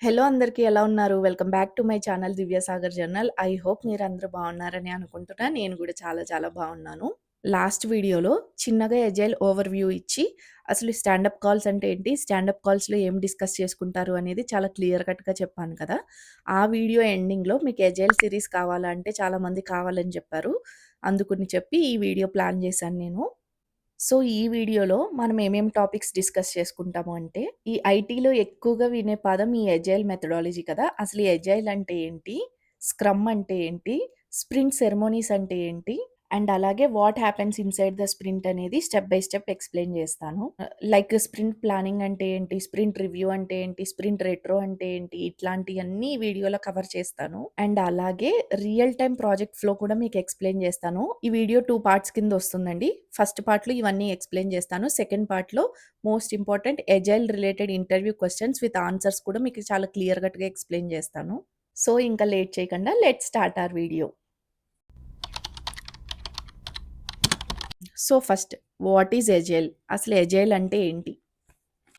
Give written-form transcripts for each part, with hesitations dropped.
Hello అందరికీ ఎలా ఉన్నారు? Welcome back to my channel 'Divyasagar journal'. I hope మీరందరూ బాగున్నారని అనుకుంటున్నా. నేను కూడా చాలా బాగున్నాను. లాస్ట్ వీడియోలో చిన్నగా ఎజైల్ ఓవర్‌వ్యూ ఇచ్చి, అసలు స్టాండప్ కాల్స్ అంటే ఏంటి? స్టాండప్ కాల్స్‌లో ఏం డిస్కస్ చేసుకుంటారు అనేది చాలా క్లియర్ కట్‌గా చెప్పాను కదా! ఆ వీడియో ఎండింగ్‌లో మీకు ఎజైల్ సీరీస్ కావాలా అంటే చాలామంది కావాలని చెప్పారు. అందుకని చెప్పి ఈ వీడియో ప్లాన్ చేశాను నేను. సో, ఈ వీడియోలో మనం ఏమేం టాపిక్స్ డిస్కస్ చేసుకుంటాము అంటే, ఈ ఐటీలో ఎక్కువగా వినే పదం ఈ ఎజైల్ మెథడాలజీ కదా! అసలు ఈ ఎజైల్ అంటే ఏంటి? స్క్రమ్ అంటే ఏంటి? స్ప్రింట్ సెరమోనీస్ అంటే ఏంటి? అండ్ అలాగే what happens inside the sprint అనేది స్టెప్ బై స్టెప్ ఎక్స్‌ప్లెయిన్ చేస్తాను. లైక్ స్ప్రింట్ ప్లానింగ్ అంటే ఏంటి? స్ప్రింట్ రివ్యూ అంటే ఏంటి? స్ప్రింట్ రెట్రో అంటే ఏంటి? ఇట్లాంటియన్నీ ఈ వీడియోలో కవర్ చేస్తాను. అండ్ అలాగే రియల్ టైమ్ ప్రాజెక్ట్ ఫ్లో కూడా మీకు ఎక్స్‌ప్లెయిన్ చేస్తాను. ఈ వీడియో 2 పార్ట్స్ కింద వస్తుందండి. ఫస్ట్ పార్ట్‌లో ఇవన్నీ ఎక్స్‌ప్లెయిన్ చేస్తాను. సెకండ్ పార్ట్‌లో most important agile related interview questions with answers కూడా మీకు చాలా క్లియర్ కట్‌గా ఎక్స్‌ప్లెయిన్ చేస్తాను. సో, ఇంకా లేట్ చేయకుండా let's start our video. So, first what is agile? అసలు ఎజైల్ అంటే ఏంటి?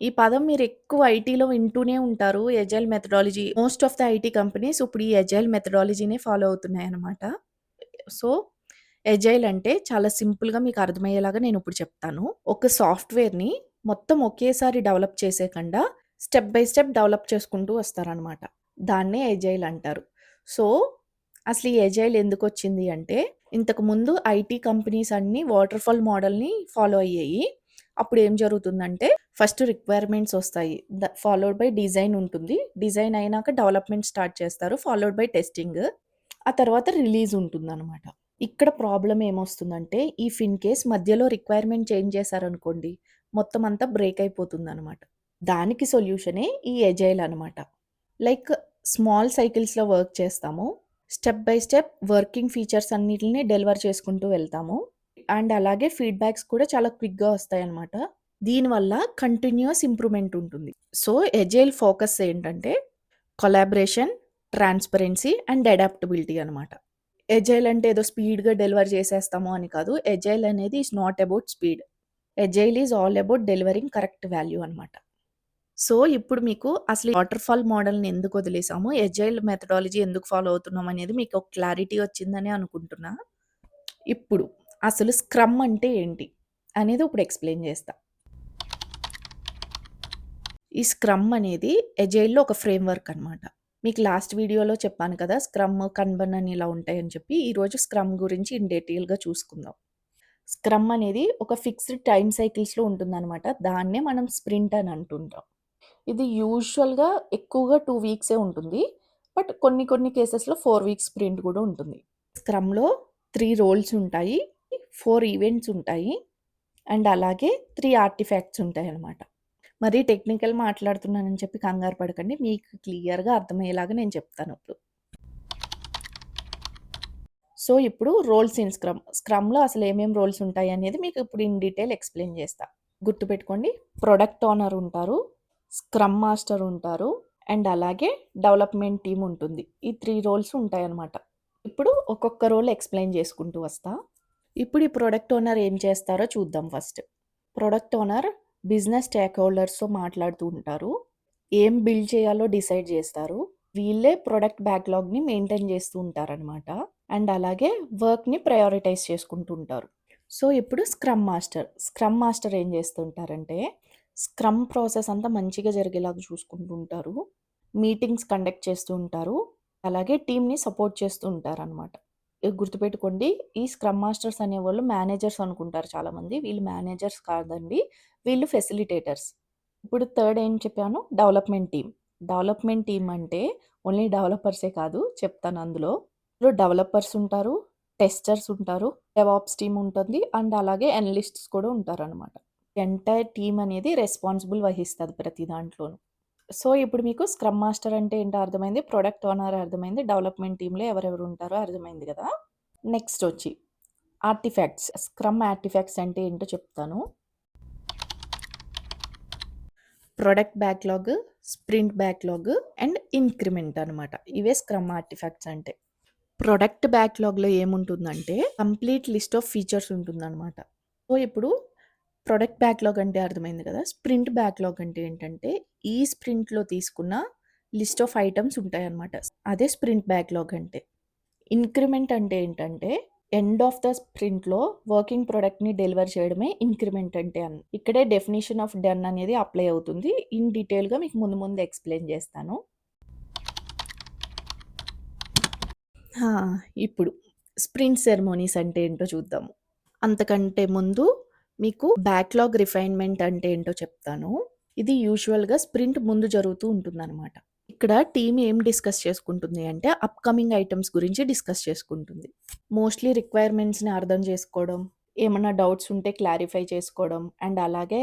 ఈ పదం మీరు ఎక్కువ ఐటీలో వింటూనే ఉంటారు. Agile methodology. Most of the IT companies ఇప్పుడు ఈ ఎజైల్ మెథడాలజీనే ఫాలో అవుతున్నాయన్నమాట. సో, ఎజైల్ అంటే చాలా సింపుల్‌గా మీకు అర్థమయ్యేలాగా నేనిప్పుడు చెప్తాను. ఒక సాఫ్ట్‌వేర్‌ని మొత్తం ఒకేసారి డెవలప్ చేసేయకుండా స్టెప్ బై స్టెప్ డెవలప్ చేసుకుంటూ వస్తారనమాట. దాన్నే ఎజైల్ అంటారు. సో, అసలు ఈ ఎజైల్ ఎందుకొచ్చింది అంటే, ఇంతకుముందు ఐటీ కంపెనీస్ అన్నీ వాటర్‌ఫాల్ మోడల్‌ని ఫాలో అయ్యాయి. అప్పుడేం జరుగుతుందంటే, ఫస్ట్ రిక్వైర్మెంట్స్ ఒస్తాయి. ఫాలోడ్ బై డిజైన్ ఉంటుంది. డిజైన్ అయినాక డెవలప్‌మెంట్ స్టార్ట్ చేస్తారు. Followed by testing. ఆ తర్వాత రిలీజ్ ఉంటుందనమాట. ఇక్కడ ప్రాబ్లమ్ ఏమొస్తుందంటే, ఇఫ్ ఇన్ కేస్ మధ్యలో రిక్వైర్మెంట్ చేంజ్ చేశారనుకోండి, మొత్తం అంతా బ్రేక్ అయిపోతుందనమాట. దానికి సొల్యూషనే ఈ ఎజైల్ అనమాట. లైక్ స్మాల్ సైకిల్స్‌లో వర్క్ చేస్తాము. Step by step working features అన్నిటిని డెలివర్ చేసుకుంటూ వెళ్తాము. అండ్ అలాగే ఫీడ్‌బ్యాక్స్ కూడా చాలా క్విక్‌గా వస్తాయన్నమాట. దీనివల్ల కంటిన్యూయస్ ఇంప్రూవ్‌మెంట్ ఉంటుంది. సో, ఎజైల్ ఫోకస్ ఏంటంటే కొలాబరేషన్, ట్రాన్స్‌పరెన్సీ అండ్ అడాప్టబిలిటీ అనమాట. ఎజైల్ అంటే ఏదో స్పీడ్‌గా డెలివర్ చేసేస్తాము అని కాదు. ఎజైల్ అనేది is not about speed. Agile is all about delivering correct value అనమాట. సో, ఇప్పుడు మీకు అసలు ఈ వాటర్‌ఫాల్ మోడల్‌ని ఎందుకు వదిలేసాము, ఎజైల్ మెథడాలజీ ఎందుకు ఫాలో అవుతున్నాం అనేది మీకు ఒక క్లారిటీ వచ్చిందని అనుకుంటున్నా. ఇప్పుడు అసలు స్క్రమ్ అంటే ఏంటి అనేది ఇప్పుడు ఎక్స్‌ప్లెయిన్ చేస్తా. ఈ స్క్రమ్ అనేది ఎజైల్‌లో ఒక ఫ్రేమ్‌వర్క్ అనమాట. మీకు లాస్ట్ వీడియోలో చెప్పాను కదా! స్క్రమ్, కన్బన్ అని ఇలా ఉంటాయని చెప్పి. ఈరోజు స్క్రమ్ గురించి ఇన్ డీటెయిల్‌గా చూసుకుందాం. స్క్రమ్ అనేది ఒక ఫిక్స్డ్ టైమ్ సైకిల్స్‌లో ఉంటుందనమాట. దాన్నే మనం స్ప్రింట్ అని అంటుంటాం. ఇది యూజువల్‌గా ఎక్కువగా 2 వీక్సే ఉంటుంది. బట్ కొన్ని కేసెస్‌లో 4 వీక్స్ స్ప్రింట్ కూడా ఉంటుంది. స్క్రమ్‌లో 3 రోల్స్ ఉంటాయి. 4 ఈవెంట్స్ ఉంటాయి. అండ్ అలాగే 3 ఆర్టిఫాక్ట్స్ ఉంటాయన్నమాట. మరీ టెక్నికల్ మాట్లాడుతున్నానని చెప్పి కంగారు పడకండి. మీకు క్లియర్‌గా అర్థమయ్యేలాగా నేను చెప్తాను ఇప్పుడు. సో, ఇప్పుడు రోల్స్ ఇన్ స్క్రమ్. స్క్రమ్‌లో అసలు ఏమేం రోల్స్ ఉంటాయి అనేది మీకు ఇప్పుడు ఇన్ డీటెయిల్ ఎక్స్‌ప్లెయిన్ చేస్తా. గుర్తుపెట్టుకోండి. ప్రొడక్ట్ ఓనర్ ఉంటారు. స్క్రమ్ మాస్టర్ ఉంటారు. అండ్ అలాగే డెవలప్‌మెంట్ టీమ్ ఉంటుంది. ఈ 3 రోల్స్ ఉంటాయన్నమాట. ఇప్పుడు ఒక్కొక్క రోల్ ఎక్స్‌ప్లెయిన్ చేసుకుంటూ వస్తా. ఇప్పుడు ఈ ప్రొడక్ట్ ఓనర్ ఏం చేస్తారో చూద్దాం ఫస్ట్. ప్రొడక్ట్ ఓనర్ బిజినెస్ స్టేక్ హోల్డర్స్‌తో మాట్లాడుతూ ఉంటారు. ఏం బిల్డ్ చేయాలో డిసైడ్ చేస్తారు. వీళ్ళే ప్రొడక్ట్ బ్యాక్‌లాగ్‌ని మెయింటైన్ చేస్తూ ఉంటారనమాట. అండ్ అలాగే వర్క్‌ని ప్రయారిటైజ్ చేసుకుంటూ ఉంటారు. సో, ఇప్పుడు స్క్రమ్ మాస్టర్. స్క్రమ్ మాస్టర్ ఏం చేస్తుంటారంటే, స్క్రమ్ ప్రాసెస్ అంతా మంచిగా జరిగేలాగా చూసుకుంటూ ఉంటారు. మీటింగ్స్ కండక్ట్ చేస్తూ ఉంటారు. అలాగే టీమ్‌ని సపోర్ట్ చేస్తూ ఉంటారనమాట. గుర్తుపెట్టుకోండి. ఈ స్క్రమ్ మాస్టర్స్ అనేవాళ్ళు మేనేజర్స్ అనుకుంటారు చాలామంది. వీళ్ళు మేనేజర్స్ కాదండి. వీళ్ళు ఫెసిలిటేటర్స్. ఇప్పుడు థర్డ్ ఏం చెప్పాను? Development team. డెవలప్‌మెంట్ టీమ్ అంటే ఓన్లీ డెవలపర్సే కాదు చెప్తాను అందులో. డెవలపర్స్ ఉంటారు, టెస్టర్స్ ఉంటారు, డెవాప్స్ టీమ్ ఉంటుంది. అండ్ అలాగే అనలిస్ట్స్ కూడా ఉంటారనమాట. ఎంటైర్ టీమ్ అనేది రెస్పాన్సిబుల్ వహిస్తది ప్రతి దాంట్లోను. సో, ఇప్పుడు మీకు స్క్రమ్ మాస్టర్ అంటే ఏంటో అర్థమైంది. ప్రొడక్ట్ ఓనర్ అర్థమైంది. డెవలప్‌మెంట్ టీమ్‌లో ఎవరెవరు ఉంటారో అర్థమైంది గదా! నెక్స్ట్ వచ్చి ఆర్టిఫాక్ట్స్. స్క్రమ్ ఆర్టిఫాక్ట్స్ అంటే ఏంటో చెప్తాను. Product backlog, sprint backlog and increment అనమాట. ఇవే స్క్రమ్ ఆర్టిఫాక్ట్స్ అంటే. ప్రొడక్ట్ బ్యాక్‌లాగ్‌లో ఏముంటుందంటే కంప్లీట్ లిస్ట్ ఆఫ్ ఫీచర్స్ ఉంటుందనమాట. సో, ఇప్పుడు ప్రొడక్ట్ బ్యాక్‌లాగ్ అంటే అర్థమైంది కదా! స్ప్రింట్ బ్యాక్‌లాగ్ అంటే ఏంటంటే ఈ స్ప్రింట్‌లో తీసుకున్న లిస్ట్ ఆఫ్ ఐటమ్స్ ఉంటాయన్నమాట. అదే స్ప్రింట్ బ్యాక్‌లాగ్ అంటే. ఇంక్రిమెంట్ అంటే ఏంటంటే, ఎండ్ ఆఫ్ ద స్ప్రింట్‌లో వర్కింగ్ ప్రొడక్ట్‌ని డెలివర్ చేయడమే ఇంక్రిమెంట్ అంటే ఇక్కడే డెఫినిషన్ ఆఫ్ డన్ అనేది అప్లై అవుతుంది. ఇన్ డీటెయిల్‌గా మీకు ముందు ముందు ఎక్స్‌ప్లెయిన్ చేస్తాను. ఆ! ఇప్పుడు స్ప్రింట్ సెరమోనీస్ అంటే ఏంటో చూద్దాము. అంతకంటే ముందు మీకు బ్యాక్‌లాగ్ రిఫైన్‌మెంట్ అంటే ఏంటో చెప్తాను. ఇది యూజువల్‌గా స్ప్రింట్ ముందు జరుగుతూ ఉంటుందనమాట. ఇక్కడ టీమ్ ఏం డిస్కస్ చేసుకుంటుంది అంటే, అప్‌కమింగ్ ఐటెమ్స్ గురించి డిస్కస్ చేసుకుంటుంది. మోస్ట్‌లీ రిక్వైర్మెంట్స్‌ని అర్థం చేసుకోవడం, ఏమన్నా డౌట్స్ ఉంటే క్లారిఫై చేసుకోవడం అండ్ అలాగే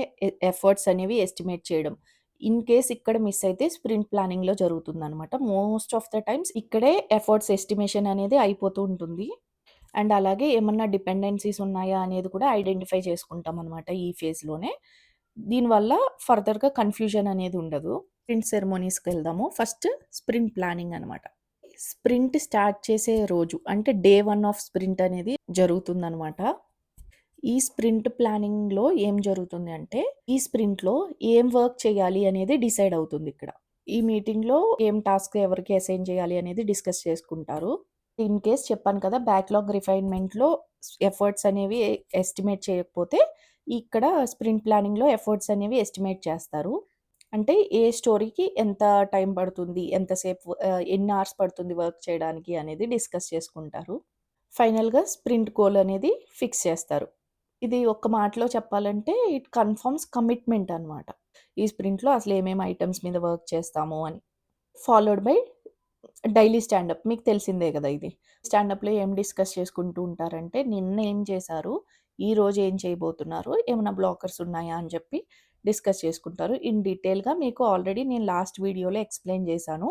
ఎఫర్ట్స్ అనేవి ఎస్టిమేట్ చేయడం. ఇన్ కేస్ ఇక్కడ మిస్ అయితే స్ప్రింట్ ప్లానింగ్‌లో జరుగుతుందనమాట. మోస్ట్ ఆఫ్ ద టైమ్స్ ఇక్కడే ఎఫర్ట్స్ ఎస్టిమేషన్ అనేది అయిపోతూ ఉంటుంది. అండ్ అలాగే ఏమన్నా డిపెండెన్సీస్ ఉన్నాయా అనేది కూడా ఐడెంటిఫై చేసుకుంటామనమాట ఈ ఫేజ్‌లోనే. దీనివల్ల ఫర్దర్‌గా కన్‌ఫ్యూజన్ అనేది ఉండదు. స్ప్రింట్ సెరమోనీస్‌కెళ్దాము. ఫస్ట్ స్ప్రింట్ ప్లానింగ్ అనమాట. స్ప్రింట్ స్టార్ట్ చేసే రోజు అంటే డే 1 ఆఫ్ స్ప్రింట్ అనేది జరుగుతుందనమాట. ఈ స్ప్రింట్ ప్లానింగ్‌లో ఏం జరుగుతుంది అంటే, ఈ స్ప్రింట్‌లో ఏం వర్క్ చేయాలి అనేది డిసైడ్ అవుతుందిక్కడ. ఈ మీటింగ్‌లో ఏం టాస్క్ ఎవరికి అసైన్ చేయాలి అనేది డిస్కస్ చేసుకుంటారు. ఇన్ కేస్ చెప్పాను కదా! బ్యాక్‌లాగ్ రిఫైన్‌మెంట్‌లో ఎఫర్ట్స్ అనేవి ఎస్టిమేట్ చేయకపోతే, ఇక్కడ స్ప్రింట్ ప్లానింగ్‌లో ఎఫర్ట్స్ అనేవి ఎస్టిమేట్ చేస్తారు. అంటే ఏ స్టోరీకి ఎంత టైం పడుతుంది, ఎంతసేపు ఎన్ని అవర్స్ పడుతుంది వర్క్ చేయడానికి అనేది డిస్కస్ చేసుకుంటారు. ఫైనల్‌గా స్ప్రింట్ గోల్ అనేది ఫిక్స్ చేస్తారు. ఇది ఒక్క మాటలో చెప్పాలంటే ఇట్ కన్ఫర్మ్స్ కమిట్మెంట్ అనమాట. ఈ స్ప్రింట్‌లో అసలు ఏమేమి ఐటెమ్స్ మీద వర్క్ చేస్తాము అని. Followed by daily standup. మీకు తెలిసిందే గదా ఇది. స్టాండప్‌లో ఏం డిస్కస్ చేసుకుంటూ ఉంటారంటే, నిన్న ఏం చేశారు? ఈరోజు ఏం చేయబోతున్నారు? ఏమన్నా బ్లాకర్స్ ఉన్నాయా? అని చెప్పి డిస్కస్ చేసుకుంటారు. ఇన్ డీటెయిల్‌గా మీకు ఆల్రెడీ నేను లాస్ట్ వీడియోలో ఎక్స్‌ప్లెయిన్ చేశాను.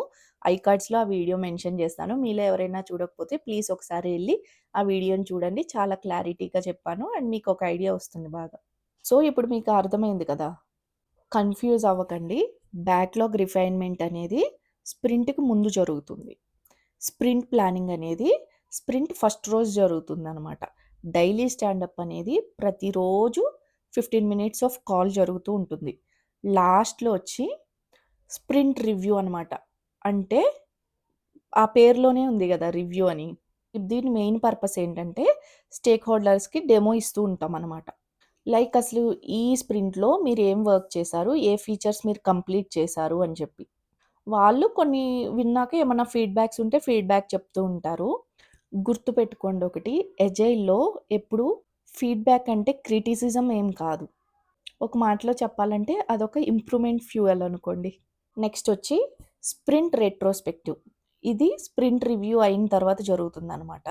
ఐకార్డ్స్‌లో ఆ వీడియో మెన్షన్ చేస్తాను. మీలో ఎవరైనా చూడకపోతే ప్లీజ్ ఒకసారి ఎళ్లి ఆ వీడియోని చూడండి. చాలా క్లారిటీగా చెప్పాను. అండ్ మీకు ఒక ఐడియా వస్తుంది బాగా. సో, ఇప్పుడు మీకు అర్థమైంది కదా! కన్‌ఫ్యూజ్ అవ్వకండి. బ్యాక్‌లాగ్ రిఫైన్‌మెంట్ అనేది స్ప్రింట్‌కి ముందు జరుగుతుంది. స్ప్రింట్ ప్లానింగ్ అనేది స్ప్రింట్ ఫస్ట్ రోజు జరుగుతుందనమాట. డైలీ స్టాండప్ అనేది ప్రతిరోజు 15 మినిట్స్ ఆఫ్ కాల్ జరుగుతూ ఉంటుంది. లాస్ట్‌లో వచ్చి స్ప్రింట్ రివ్యూ అనమాట. అంటే ఆ పేరులోనే ఉంది గదా! రివ్యూ అని. దీని మెయిన్ పర్పస్ ఏంటంటే స్టేక్ హోల్డర్స్‌కి డెమో ఇస్తూ ఉంటామనమాట. లైక్ అసలు ఈ స్ప్రింట్‌లో మీరేం వర్క్ చేశారు? ఏ ఫీచర్స్ మీరు కంప్లీట్ చేశారు అని చెప్పి. వాళ్ళు కొన్ని విన్నాక ఏమన్నా ఫీడ్‌బ్యాక్స్ ఉంటే ఫీడ్‌బ్యాక్ చెప్తూ ఉంటారు. గుర్తుపెట్టుకోండి ఒకటి, ఎజైల్‌లో ఎప్పుడు ఫీడ్‌బ్యాక్ అంటే క్రిటిసిజం ఏం కాదు. ఒక మాటలో చెప్పాలంటే అదొక ఇంప్రూవ్‌మెంట్ ఫ్యూయల్ అనుకోండి. నెక్స్ట్ వచ్చి స్ప్రింట్ రెట్రోస్పెక్టివ్. ఇది స్ప్రింట్ రివ్యూ అయిన తర్వాత జరుగుతుందనమాట.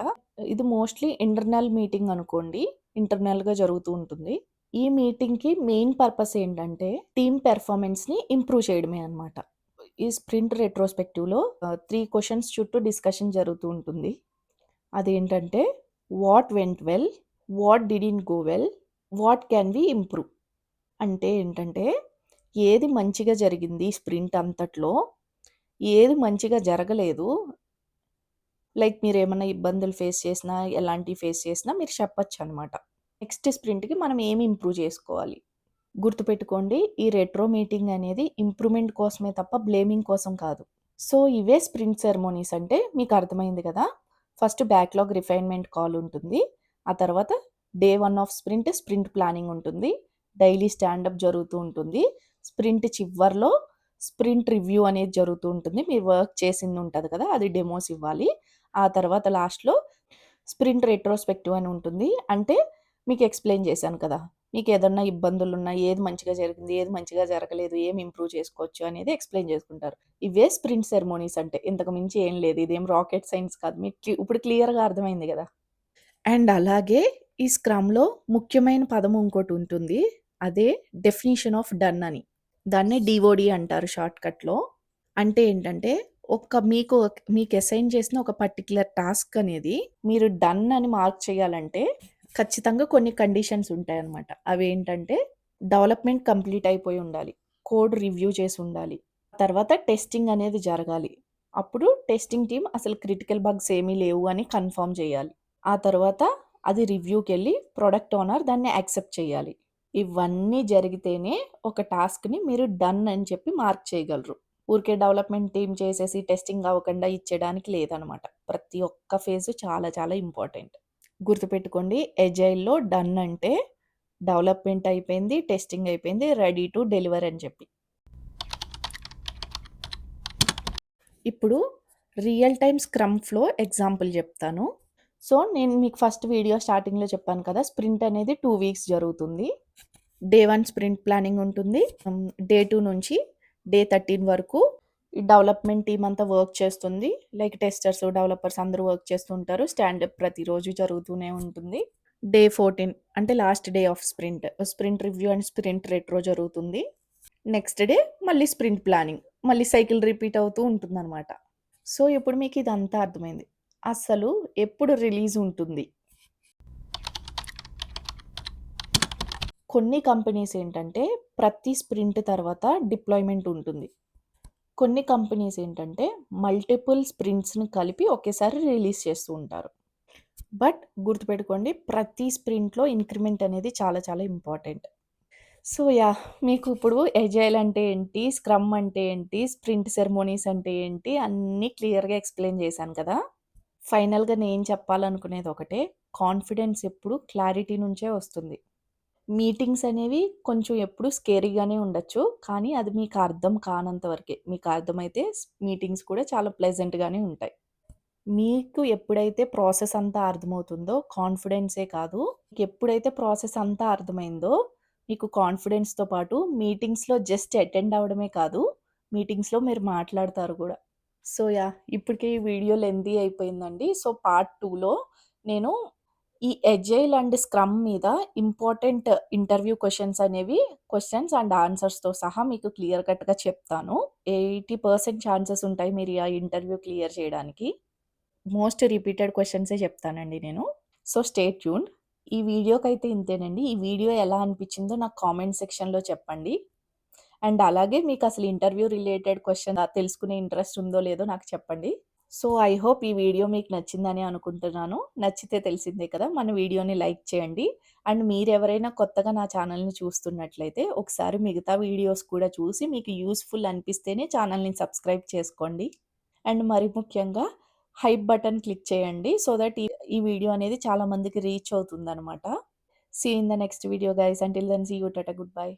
ఇది మోస్ట్‌లీ ఇంటర్నల్ మీటింగ్ అనుకోండి. ఇంటర్నల్‌గా జరుగుతూ ఉంటుంది. ఈ మీటింగ్‌కి మెయిన్ పర్పస్ ఏంటంటే, టీమ్ పెర్ఫార్మన్స్‌ని ఇంప్రూవ్ చేయడమే అన్నమాట. ఈ స్ప్రింట్ రెట్రోస్పెక్టివ్‌లో 3 క్వెషన్స్ చుట్టూ డిస్కషన్ జరుగుతూ ఉంటుంది. అదేంటంటే, what went well? What didn't go well? What can we improve? అంటే ఏంటంటే, ఏది మంచిగా జరిగింది స్ప్రింట్ అంతట్లో? ఏది మంచిగా జరగలేదు? లైక్ మీరేమన్నా ఇబ్బందులు ఫేస్ చేసినా, ఎలాంటివి ఫేస్ చేసినా మీరు చెప్పొచ్చనమాట. నెక్స్ట్ స్ప్రింట్‌కి మనం ఏమి ఇంప్రూవ్ చేసుకోవాలి? గుర్తుపెట్టుకోండి. ఈ రెట్రో మీటింగ్ అనేది ఇంప్రూవ్‌మెంట్ కోసమే తప్ప బ్లేమింగ్ కోసం కాదు. సో, ఇవే స్ప్రింట్ సెరమోనీస్ అంటే మీకు అర్థమైంది కదా! ఫస్ట్ బ్యాక్‌లాగ్ రిఫైన్‌మెంట్ కాల్ ఉంటుంది. ఆ తర్వాత day 1 of sprint, sprint planning ఉంటుంది. డైలీ స్టాండప్ జరుగుతూ ఉంటుంది. స్ప్రింట్ చివర్లో స్ప్రింట్ రివ్యూ అనేది జరుగుతూ ఉంటుంది. మీరు వర్క్ చేసింది ఉంటది కదా! అది డెమోస్ ఇవ్వాలి. ఆ తర్వాత లాస్ట్‌లో స్ప్రింట్ రెట్రోస్పెక్టివ్ అని ఉంటుంది. అంటే మీకు ఎక్స్‌ప్లెయిన్ చేశాను కదా! మీకేదన్నా ఇబ్బందులున్నా, ఏది మంచిగా జరిగింది, ఏది మంచిగా జరగలేదు, ఏమి ఇంప్రూవ్ చేసుకోవచ్చు అనేది ఎక్స్‌ప్లెయిన్ చేసుకుంటారు. ఇవే స్ప్రింట్ సెరమోనీస్ అంటే. ఇంతకు మించి ఏం లేదు. ఇదేం రాకెట్ సైన్స్ కాదు. మీకు ఇప్పుడు క్లియర్‌గా అర్థమైంది గదా! అండ్ అలాగే ఈ స్క్రమ్‌లో ముఖ్యమైన పదం ఇంకోటుంటుంది. అదే డెఫినిషన్ ఆఫ్ డన్ అని. దాన్నే డీఓడీ అంటారు షార్ట్‌కట్‌లో. అంటే ఏంటంటే, మీకు అసైన్ చేసిన ఒక పర్టిక్యులర్ టాస్క్ అనేది మీరు డన్ అని మార్క్ చేయాలంటే, ఖచ్చితంగా కొన్ని కండిషన్స్ ఉంటాయన్నమాట. అవేంటంటే, డెవలప్‌మెంట్ కంప్లీట్ అయిపోయి ఉండాలి. కోడ్ రివ్యూ చేసి ఉండాలి. తర్వాత టెస్టింగ్ అనేది జరగాలి. అప్పుడు టెస్టింగ్ టీమ్ అసలు క్రిటికల్ బగ్స్ ఏమీ లేవు అని కన్ఫర్మ్ చేయాలి. ఆ తర్వాత అది రివ్యూకెళ్ళి ప్రొడక్ట్ ఓనర్ దాన్ని యాక్సెప్ట్ చేయాలి. ఇవన్నీ జరిగితేనే ఒక టాస్క్‌ని మీరు డన్ అని చెప్పి మార్క్ చేయగలరు. ఊరికే డెవలప్‌మెంట్ టీమ్ చేసేసి టెస్టింగ్ అవ్వకుండా ఇచ్చేయడానికి లేదనమాట. ప్రతి ఒక్క ఫేజు చాలా చాలా ఇంపార్టెంట్. గుర్తుపెట్టుకోండి ఎజైల్‌లో డన్ అంటే డెవలప్‌మెంట్ అయిపోయింది, టెస్టింగ్ అయిపోయింది, రెడీ టు డెలివర్ అని చెప్పి. ఇప్పుడు real time scrum flow example చెప్తాను. సో, నేను మీకు ఫస్ట్ వీడియో స్టార్టింగ్‌లో చెప్పాను కదా! స్ప్రింట్ అనేది 2 వీక్స్ జరుగుతుంది. డే 1 స్ప్రింట్ ప్లానింగ్ ఉంటుంది. డే 2 నుంచి డే 13 వరకు ఈ డెవలప్‌మెంట్ టీమ్ అంతా వర్క్ చేస్తుంది. లైక్ టెస్టర్స్, డెవలపర్స్ అందరూ వర్క్ చేస్తూ ఉంటారు. స్టాండప్ ప్రతిరోజు జరుగుతూనే ఉంటుంది. డే 14 అంటే last day of sprint. Sprint review and sprint retro జరుగుతుంది. నెక్స్ట్ డే మళ్ళీ స్ప్రింట్ ప్లానింగ్. మళ్ళీ సైకిల్ రిపీట్ అవుతూ ఉంటుందనమాట. సో, ఇప్పుడు మీకు ఇదంతా అర్థమైంది. అసలు ఎప్పుడు రిలీజ్ ఉంటుంది? కొన్ని కంపెనీస్ ఏంటంటే ప్రతి స్ప్రింట్ తర్వాత డిప్లాయ్‌మెంట్ ఉంటుంది. కొన్ని కంపెనీస్ ఏంటంటే మల్టిపుల్ స్ప్రింట్స్‌ని కలిపి ఒకేసారి రిలీజ్ చేస్తూ ఉంటారు. బట్ గుర్తుపెట్టుకోండి ప్రతి స్ప్రింట్‌లో ఇంక్రిమెంట్ అనేది చాలా చాలా ఇంపార్టెంట్. సో, మీకు ఇప్పుడు ఎజైల్ అంటే ఏంటి? స్క్రమ్ అంటే ఏంటి? స్ప్రింట్ సెరమోనీస్ అంటే ఏంటి? అన్నీ క్లియర్‌గా ఎక్స్‌ప్లెయిన్ చేశాను కదా! ఫైనల్‌గా నేను చెప్పాలనుకునేది ఒకటే. కాన్ఫిడెన్స్ ఎప్పుడు క్లారిటీ నుంచే వస్తుంది. మీటింగ్స్ అనేవి కొంచెం ఎప్పుడు స్కేరీగానే ఉండొచ్చు. కానీ అది మీకు అర్థం కానంత వరకే. మీకు అర్థమైతే మీటింగ్స్ కూడా చాలా ప్లెజెంట్‌గానే ఉంటాయి. మీకు ఎప్పుడైతే ప్రాసెస్ అంతా అర్థమవుతుందో కాన్ఫిడెన్సే కాదు, ఎప్పుడైతే ప్రాసెస్ అంతా అర్థమైందో మీకు కాన్ఫిడెన్స్‌తో పాటు మీటింగ్స్‌లో జస్ట్ అటెండ్ అవ్వడమే కాదు, మీటింగ్స్‌లో మీరు మాట్లాడతారు గూడా. సో, ఇప్పటికే ఈ వీడియో లెంథీ అయిపోయిందండి. సో, పార్ట్ 2లో నేను ఈ ఎజైల్ అండ్ స్క్రమ్ మీద ఇంపార్టెంట్ ఇంటర్వ్యూ క్వెషన్స్ అండ్ ఆన్సర్స్‌తో సహా మీకు క్లియర్ కట్‌గా చెప్తాను. 80% ఛాన్సెస్ ఉంటాయి మీరు ఆ ఇంటర్వ్యూ క్లియర్ చేయడానికి. మోస్ట్ రిపీటెడ్ క్వెషన్సే చెప్తానండి నేను. So, stay tuned. ఈ వీడియోకైతే ఇంతేనండి. ఈ వీడియో ఎలా అనిపించిందో నాకు కామెంట్ సెక్షన్‌లో చెప్పండి. అండ్ అలాగే మీకసలు ఇంటర్వ్యూ రిలేటెడ్ క్వెషన్ తెలుసుకునే ఇంట్రెస్ట్ ఉందో లేదో నాకు చెప్పండి. సో, ఐ హోప్ ఈ వీడియో మీకు నచ్చిందని అనుకుంటున్నాను. నచ్చితే తెలిసిందే కదా! మన వీడియోని లైక్ చేయండి. అండ్ మీరెవరైనా కొత్తగా నా ఛానల్‌ని చూస్తున్నట్లయితే ఒకసారి మిగతా వీడియోస్ కూడా చూసి మీకు యూజ్‌ఫుల్ అనిపిస్తేనే ఛానల్‌ని సబ్స్క్రైబ్ చేసుకోండి. అండ్ మరి ముఖ్యంగా హైప్ బటన్ క్లిక్ చేయండి. సో దట్ ఈ వీడియో అనేది చాలా మందికి రీచ్ అవుతుందనమాట. See you in the next video guys. Until then see you. Ta-ta. Good by.